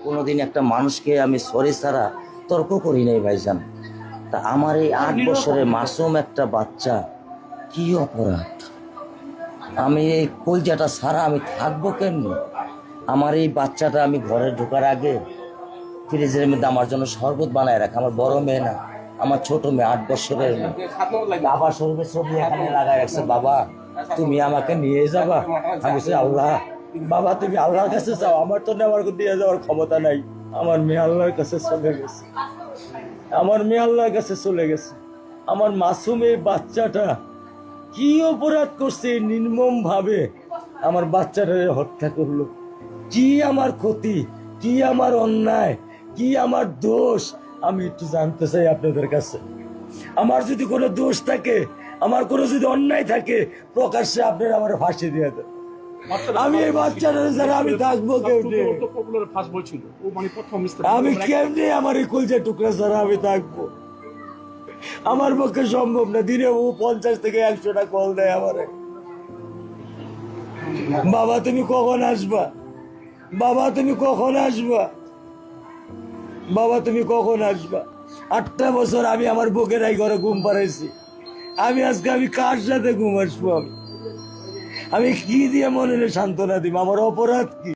কোনোদিন একটা মানুষকে আমি সরি ছাড়া তর্ক করি নাই ভাইজান। তা আমার এই 8 বছরের মাসুম একটা বাচ্চা, কি অপরাধ? আমি এই কলজাটা ছাড়া আমি থাকবো কেমনি? আমার এই বাচ্চাটা আমি ঘরে ঢোকার আগে ফ্রিজের মধ্যে আমার জন্য শরবত বানায় রাখে। আমার বড় মেয়ে না, আমার ছোট মেয়ে, 8 বছরের মেয়ে। বাবা শরবত ছবি এখানে লাগায় রাখছে, বাবা তুমি আমাকে নিয়ে যাবা। আমি বলছি, আল্লাহ বাবা তুমি আল্লাহর কাছে যাও, আমার তো নেওয়ার দিয়ে যাওয়ার ক্ষমতা নাই। আমার মেয়ে আল্লাহর কাছে চলে গেছে, আমার মেয়ে আল্লাহর কাছে চলে গেছে। আমার মাসুম এই বাচ্চাটা কি অপরাধ করছে নির্মম ভাবে আমার বাচ্চাটারে হত্যা করলো? কি আমার ক্ষতি, কি আমার অন্যায়, কি আমার দোষ? আমি একটু জানতে চাই আপনাদের কাছে। আমার যদি কোনো দোষ থাকে, আমার কোনো যদি অন্যায় থাকে, প্রকাশ্যে আপনারা আমার ফাঁসি দিয়ে দেন। আমি এই বাচ্চাটার যারা আমি থাকবো কেমনি? আমি কেমনি আমার এই কলজা টুকরা ছাড়া আমি থাকবো? আমার পক্ষে সম্ভব না। দিনে ও 50 থেকে 100টা কল দেয় আমারে, বাবা তুমি কখন আসবা, বাবা তুমি কখন আসবা, বাবা তুমি কখন আসবা। 8টা বছর আমি আমার বুকের এই ঘরে ঘুম পাড়াইছি। আমি আজকে আমি কার সাথে ঘুম আসবো? আমি কি দিয়ে মনে সান্ত্বনা দিব? আমার অপরাধ কি?